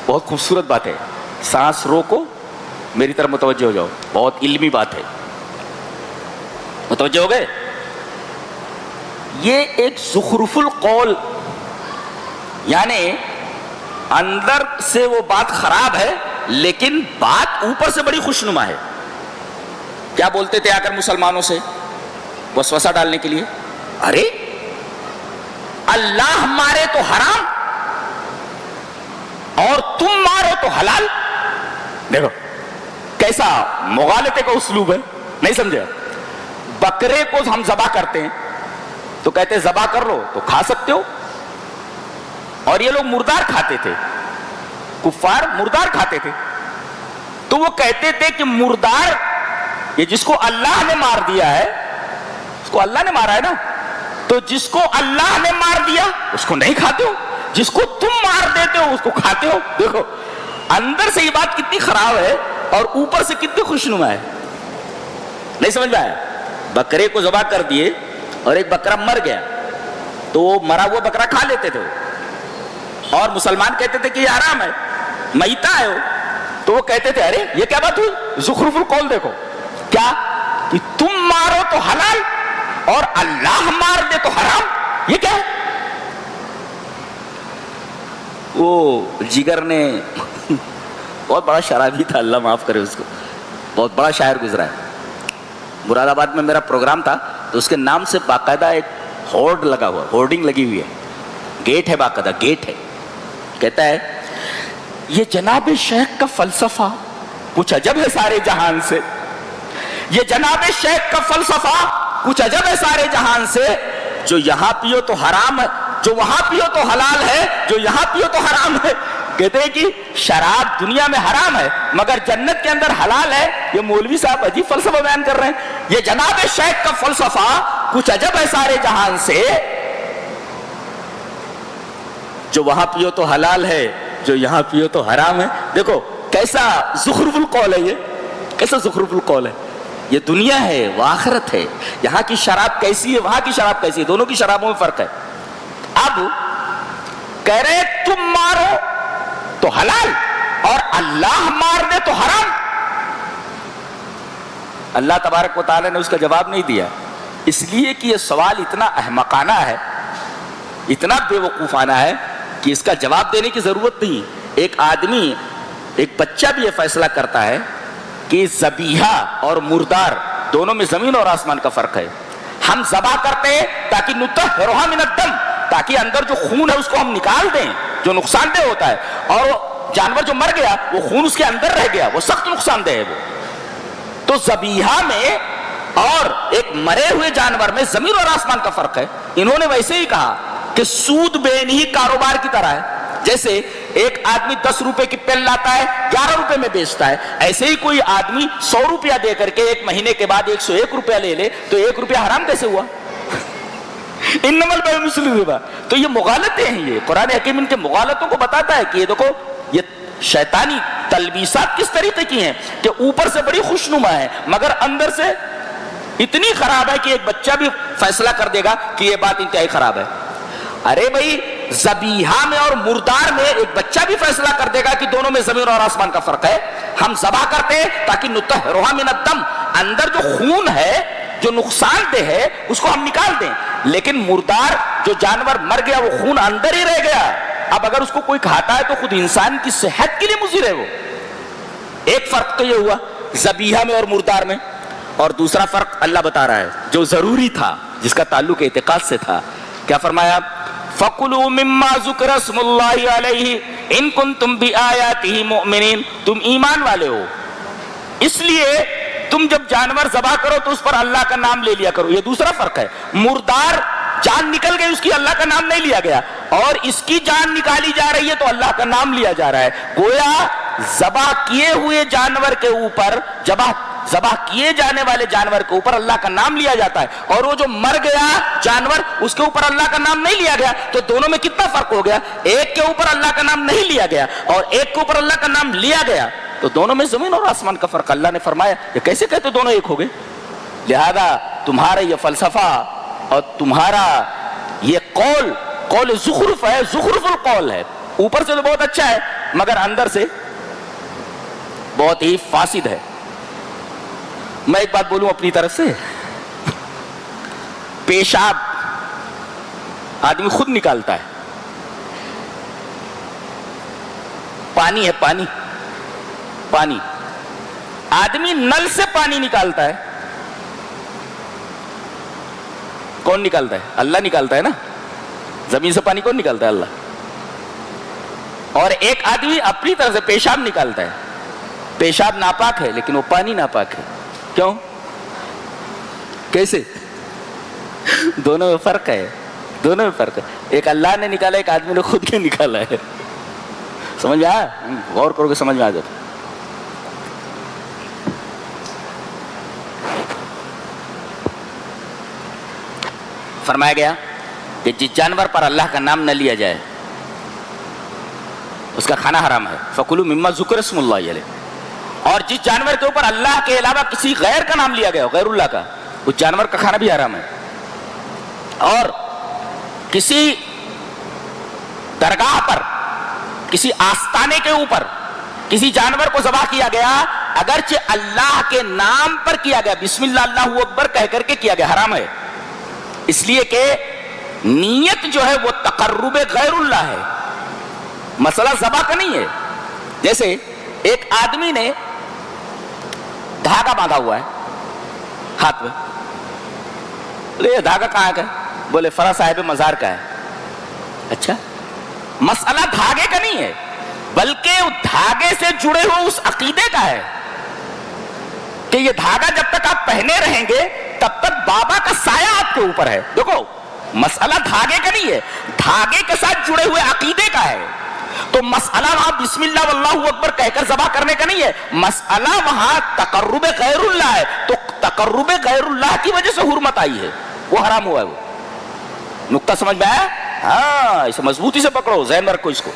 بہت خوبصورت بات ہے. سانس روکو, میری طرف متوجہ ہو جاؤ, بہت علمی بات ہے, متوجہ ہو گئے. یہ ایک زخرف القول, یعنی اندر سے وہ بات خراب ہے لیکن بات اوپر سے بڑی خوشنما ہے. کیا بولتے تھے آ کر مسلمانوں سے وسوسہ ڈالنے کے لیے؟ ارے اللہ مارے تو حرام اور تم مارو تو حلال. دیکھو کیسا مغالطے کا اسلوب ہے, نہیں سمجھے؟ بکرے کو ہم ذبح کرتے ہیں تو کہتے ہیں ذبح کر لو تو کھا سکتے ہو, اور یہ لوگ مردار کھاتے تھے, کفار مردار کھاتے تھے. تو وہ کہتے تھے کہ مردار یہ جس کو اللہ نے مار دیا ہے, اس کو اللہ نے مارا ہے نا, تو جس کو اللہ نے مار دیا اس کو نہیں کھاتے ہو, جس کو تم مار دیتے ہو اس کو کھاتے ہو. دیکھو اندر سے یہ بات کتنی خراب ہے اور اوپر سے کتنی خوشنما ہے, نہیں سمجھ میں آیا؟ بکرے کو ذبح کر دیے اور ایک بکرا مر گیا تو وہ مرا ہوا بکرا کھا لیتے تھے, اور مسلمان کہتے تھے کہ یہ حرام ہے, میتہ ہے وہ. تو وہ کہتے تھے ارے یہ کیا بات ہوئی؟ زخرف القول دیکھو کیا, کہ تم مارو تو حلال اور اللہ مار دے تو حرام, یہ کیا ہے؟ وہ جگر نے بہت بڑا شرابی تھا, اللہ معاف کرے اس کو, بہت بڑا شاعر گزرا ہے. مراد آباد میں میرا پروگرام تھا تو اس کے نام سے باقاعدہ ایک ہورڈ لگا ہوا, ہورڈنگ لگی ہوئی ہے, گیٹ ہے, باقاعدہ گیٹ ہے. کہتا ہے یہ جناب شیخ کا فلسفہ کچھ عجب ہے سارے جہان سے, یہ جناب شیخ کا فلسفہ کچھ عجب ہے سارے جہان سے, جو یہاں پیو تو حرام ہے, جو وہاں پیو تو حلال ہے, جو یہاں پیو تو حرام ہے. کہتے ہیں کہ شراب دنیا میں حرام ہے مگر جنت کے اندر حلال ہے. یہ مولوی صاحب عجیب فلسفہ بیان کر رہے ہیں. یہ جناب شیخ کا فلسفہ کچھ عجب ہے سارے جہان سے, جو وہاں پیو تو حلال ہے, جو یہاں پیو تو حرام ہے. دیکھو کیسا زخرف القول ہے, یہ کیسا زخرف القول ہے. یہ دنیا ہے وہ آخرت ہے, یہاں کی شراب کیسی ہے وہاں کی شراب کیسی ہے, دونوں کی شرابوں میں فرق ہے. اب کہہ رہے تم مارو تو حلال اور اللہ مار دے تو حرام. اللہ تبارک و تعالی نے اس کا جواب نہیں دیا, اس لیے کہ یہ سوال اتنا احمقانہ ہے, اتنا بے وقوفانہ ہے کہ اس کا جواب دینے کی ضرورت نہیں. ایک آدمی, ایک بچہ بھی یہ فیصلہ کرتا ہے کہ ذبیحہ اور مردار دونوں میں زمین اور آسمان کا فرق ہے. ہم ذبح کرتے ہیں تاکہ نطہرھا من الدم, تاکہ اندر جو خون ہے اس کو ہم نکال دیں جو نقصان دہ ہوتا ہے, اور جانور جو مر گیا وہ خون اس کے اندر رہ گیا, وہ سخت نقصان دہ ہے وہ. تو ذبیحہ میں اور ایک مرے ہوئے جانور میں زمین اور آسمان کا فرق ہے. انہوں نے ویسے ہی کہا کہ سود بین ہی کاروبار کی طرح ہے. جیسے ایک آدمی 10 روپے کی پین لاتا ہے 11 روپے میں بیچتا ہے, ایسے ہی کوئی آدمی 100 روپیہ دے کر کے ایک مہینے کے بعد 101 روپیہ لے لے تو 1 روپیہ حرام کیسے ہوا؟ انما البیع مثل الربا. تو یہ مغالطے ہیں, یہ قرآن حکیم ان کے مغالطوں کو بتاتا ہے کہ یہ دیکھو یہ شیطانی تلبیسات کس طریقے کی ہیں کہ اوپر سے بڑی خوشنما ہے مگر اندر سے اتنی خراب ہے کہ ایک بچہ بھی فیصلہ کر دے گا کہ یہ بات انتہائی خراب ہے. ارے بھائی ذبیحہ میں اور مردار میں ایک بچہ بھی فیصلہ کر دے گا کہ دونوں میں زمین اور آسمان کا فرق ہے. ہم ذبح کرتے ہیں تاکہ نطہرھا من الدم, اندر جو خون ہے جو نقصان دہ ہے اس کو ہم نکال دیں, لیکن مردار جو جانور مر گیا وہ خون اندر ہی رہ گیا. اب اگر اس کو کوئی کھاتا ہے تو خود انسان کی صحت کے لیے مضر ہے وہ. ایک فرق تو یہ ہوا ذبیحہ میں اور مردار میں, اور دوسرا فرق اللہ بتا رہا ہے جو ضروری تھا, جس کا تعلق اعتقاد سے تھا. کیا فرمایا؟ فَكُلُوا مِمَّا ذُكِرَ اسْمُ اللَّهِ عَلَيْهِ إِن كُنتُم بِآيَاتِهِ مُؤْمِنِينَ. تم ایمان والے ہو اس لیے تم جب جانور ذبح کرو تو اس پر اللہ کا نام لے لیا کرو. یہ دوسرا فرق ہے. مردار جان نکل گئی, اس کی اللہ کا نام نہیں لیا گیا, اور اس کی جان نکالی جا رہی ہے تو اللہ کا نام لیا جا رہا ہے. گویا ذبح کیے ہوئے جانور کے اوپر, ذبح کیے جانے والے جانور کے اوپر اللہ کا نام لیا جاتا ہے, اور وہ جو مر گیا جانور اس کے اوپر اللہ کا نام نہیں لیا گیا. تو دونوں میں کتنا فرق ہو گیا؟ ایک کے اوپر اللہ کا نام نہیں لیا گیا اور ایک کے اوپر اللہ کا نام لیا گیا, تو دونوں میں زمین اور آسمان کا فرق. اللہ نے فرمایا یہ کیسے کہتے دونوں ایک ہو گئے؟ لہذا تمہارا یہ فلسفہ اور تمہارا یہ قول زخرف ہے, زخرف القول ہے. اوپر سے تو بہت اچھا ہے مگر اندر سے بہت ہی فاسد ہے. میں ایک بات بولوں اپنی طرف سے، پیشاب آدمی خود نکالتا ہے. پانی ہے، پانی پانی آدمی نل سے پانی نکالتا ہے. کون نکالتا ہے؟ اللہ نکالتا ہے نا. زمین سے پانی کون نکالتا ہے؟ اللہ. اور ایک آدمی اپنی طرف سے پیشاب نکالتا ہے. پیشاب ناپاک ہے لیکن وہ پانی ناپاک ہے. کیوں؟ کیسے؟ دونوں میں فرق ہے، دونوں میں فرق ہے. ایک اللہ نے نکالا، ایک آدمی نے خود کے نکالا ہے. سمجھ میں آیا؟ غور کرو گے سمجھ میں آ جاتا. فرمایا گیا کہ جس جانور پر اللہ کا نام نہ لیا جائے اس کا کھانا حرام ہے. فَكُلُوا مِمَّا ذُكِرَ اسْمُ اللَّهِ عَلَيْهِ. اور جس جانور کے اوپر اللہ کے علاوہ کسی غیر کا نام لیا گیا ہو، غیر اللہ کا، اس جانور کا کھانا بھی حرام ہے. اور کسی درگاہ پر، کسی آستانے کے اوپر کسی جانور کو ذبح کیا گیا، اگرچہ اللہ کے نام پر کیا گیا، بسم اللہ اللہ اکبر کہہ کر کے کیا گیا، حرام ہے. اس لیے کہ نیت جو ہے وہ تقرب غیر اللہ ہے، مسئلہ ذبح کا نہیں ہے. جیسے ایک آدمی نے دھاگا باندھا ہوا ہے ہاتھ میں، یہ دھاگا کہاں کا ہے؟ بولے فلاں صاحب مزار کا ہے. اچھا، مسئلہ دھاگے کا نہیں ہے بلکہ دھاگے سے جڑے ہوئے اس عقیدے کا ہے کہ یہ دھاگا جب تک آپ پہنے رہیں گے تب تک بابا کا سایہ آپ کے اوپر ہے. دیکھو مسئلہ دھاگے کا نہیں ہے، دھاگے کے ساتھ جڑے ہوئے عقیدے کا ہے. تو مسئلہ وہاں بسم اللہ واللہ اکبر کہہ کر ذبح کرنے کا نہیں ہے، مسئلہ وہاں تقرب غیر اللہ ہے. تو تقرب غیر اللہ کی وجہ سے حرمت آئی ہے، وہ حرام ہوا ہے. وہ نقطہ سمجھ میں آیا؟ ہاں، اسے مضبوطی سے پکڑو، ذہن میں رکھو اس کو.